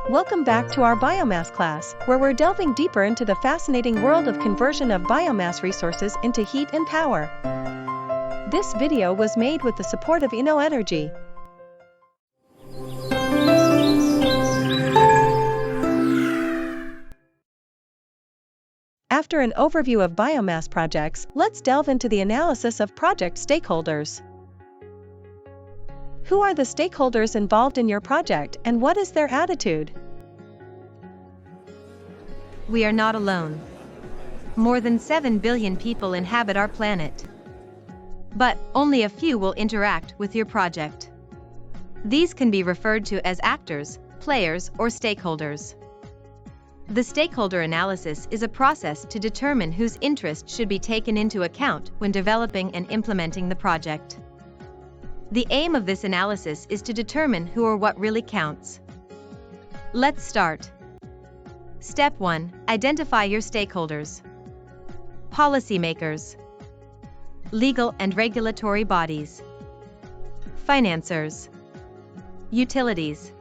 Welcome back to our Biomass class, where we're delving deeper into the fascinating world of conversion of biomass resources into heat and power. This video was made with the support of Energy. After an overview of biomass projects, let's delve into the analysis of project stakeholders. Who are the stakeholders involved in your project, and what is their attitude? We are not alone. More than 7 billion people inhabit our planet. But only a few will interact with your project. These can be referred to as actors, players, or stakeholders. The stakeholder analysis is a process to determine whose interests should be taken into account when developing and implementing the project. The aim of this analysis is to determine who or what really counts. Let's start. Step 1. Identify your stakeholders. Policymakers, legal and regulatory bodies, financiers, utilities,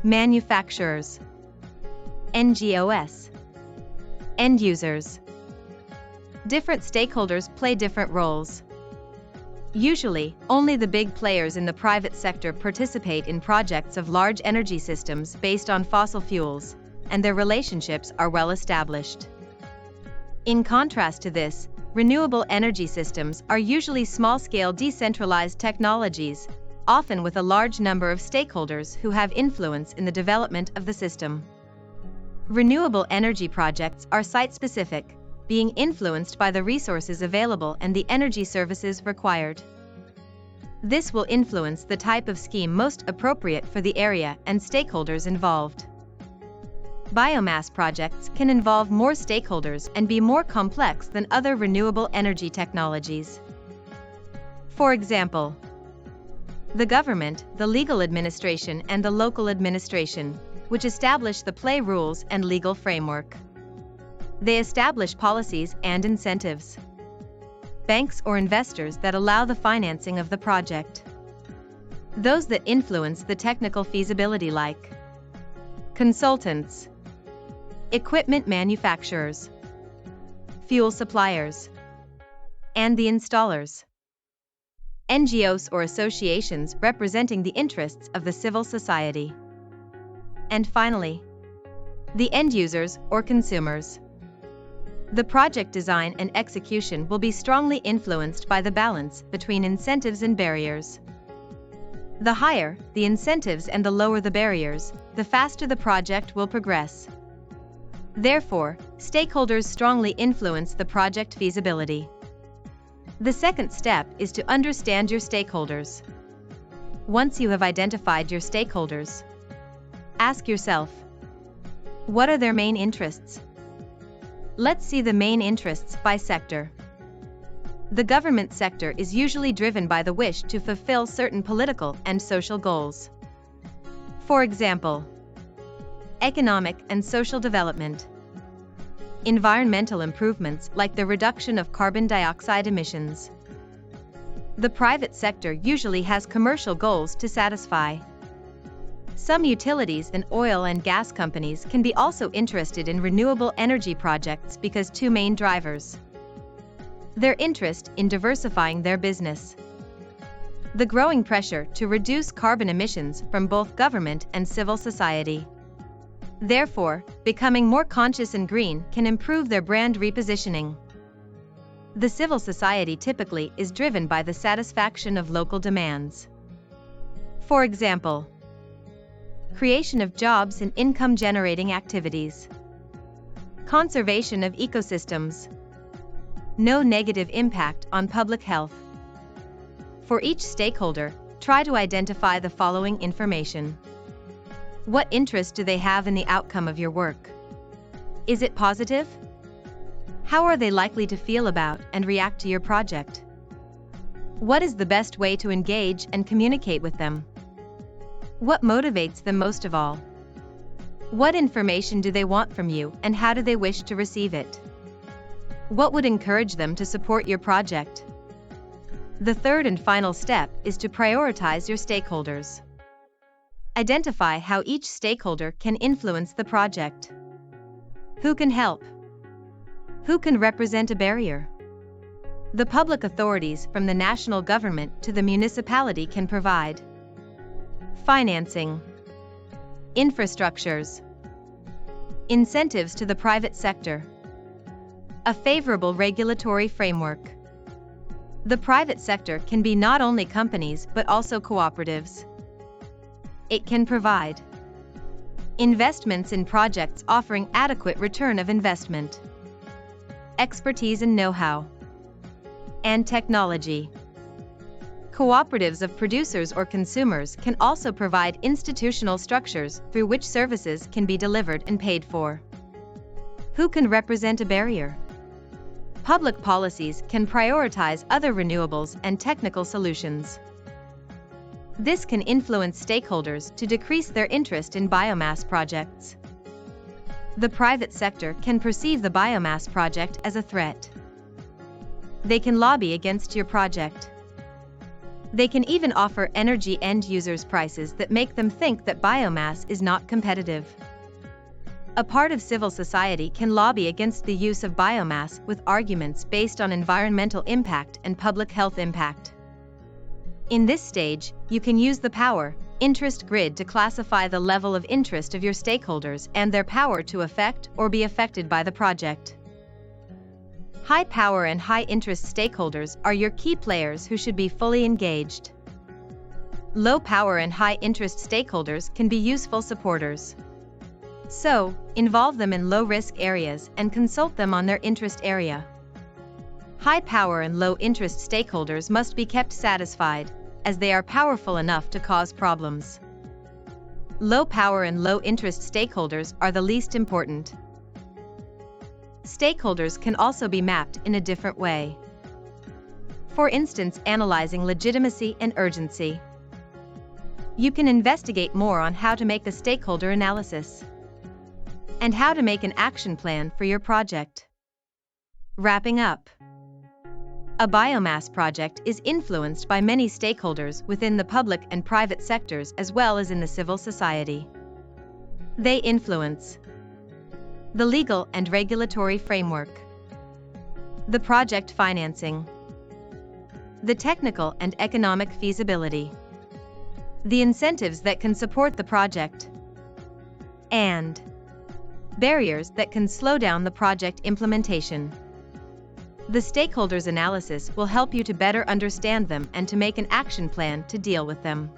manufacturers, NGOs, end users. Different stakeholders play different roles. Usually, only the big players in the private sector participate in projects of large energy systems based on fossil fuels, and their relationships are well established. In contrast to this, renewable energy systems are usually small-scale decentralized technologies, often with a large number of stakeholders who have influence in the development of the system. Renewable energy projects are site-specific, being influenced by the resources available and the energy services required. This will influence the type of scheme most appropriate for the area and stakeholders involved. Biomass projects can involve more stakeholders and be more complex than other renewable energy technologies. For example, the government, the legal administration, and the local administration, which establish the play rules and legal framework. They establish policies and incentives. Banks or investors that allow the financing of the project. Those that influence the technical feasibility, like consultants, equipment manufacturers, fuel suppliers, and the installers. NGOs or associations representing the interests of the civil society. And finally, the end users or consumers. The project design and execution will be strongly influenced by the balance between incentives and barriers. The higher the incentives and the lower the barriers, the faster the project will progress. Therefore, stakeholders strongly influence the project feasibility. The second step is to understand your stakeholders. Once you have identified your stakeholders, ask yourself, what are their main interests? Let's see the main interests by sector. The government sector is usually driven by the wish to fulfill certain political and social goals. For example, economic and social development, environmental improvements like the reduction of carbon dioxide emissions. The private sector usually has commercial goals to satisfy. Some utilities and oil and gas companies can be also interested in renewable energy projects because two main drivers. Their interest in diversifying their business. The growing pressure to reduce carbon emissions from both government and civil society. Therefore, becoming more conscious and green can improve their brand repositioning. The civil society typically is driven by the satisfaction of local demands. For example, creation of jobs and income-generating activities. Conservation of ecosystems. No negative impact on public health. For each stakeholder, try to identify the following information. What interest do they have in the outcome of your work? Is it positive? How are they likely to feel about and react to your project? What is the best way to engage and communicate with them? What motivates them most of all? What information do they want from you, and how do they wish to receive it? What would encourage them to support your project? The third and final step is to prioritize your stakeholders. Identify how each stakeholder can influence the project. Who can help? Who can represent a barrier? The public authorities from the national government to the municipality can provide financing, infrastructures, incentives to the private sector, a favorable regulatory framework. The private sector can be not only companies but also cooperatives. It can provide investments in projects offering adequate return of investment, expertise and know-how, and technology. Cooperatives of producers or consumers can also provide institutional structures through which services can be delivered and paid for. Who can represent a barrier? Public policies can prioritize other renewables and technical solutions. This can influence stakeholders to decrease their interest in biomass projects. The private sector can perceive the biomass project as a threat. They can lobby against your project. They can even offer energy end users prices that make them think that biomass is not competitive. A part of civil society can lobby against the use of biomass with arguments based on environmental impact and public health impact. In this stage, you can use the power interest grid to classify the level of interest of your stakeholders and their power to affect or be affected by the project. High power and high interest stakeholders are your key players who should be fully engaged. Low power and high interest stakeholders can be useful supporters. So, involve them in low risk areas and consult them on their interest area. High power and low interest stakeholders must be kept satisfied, as they are powerful enough to cause problems. Low power and low interest stakeholders are the least important. Stakeholders can also be mapped in a different way. For instance, analyzing legitimacy and urgency. You can investigate more on how to make a stakeholder analysis and how to make an action plan for your project. Wrapping up. A biomass project is influenced by many stakeholders within the public and private sectors as well as in the civil society. They influence the legal and regulatory framework, the project financing, the technical and economic feasibility, the incentives that can support the project, and barriers that can slow down the project implementation. The stakeholders' analysis will help you to better understand them and to make an action plan to deal with them.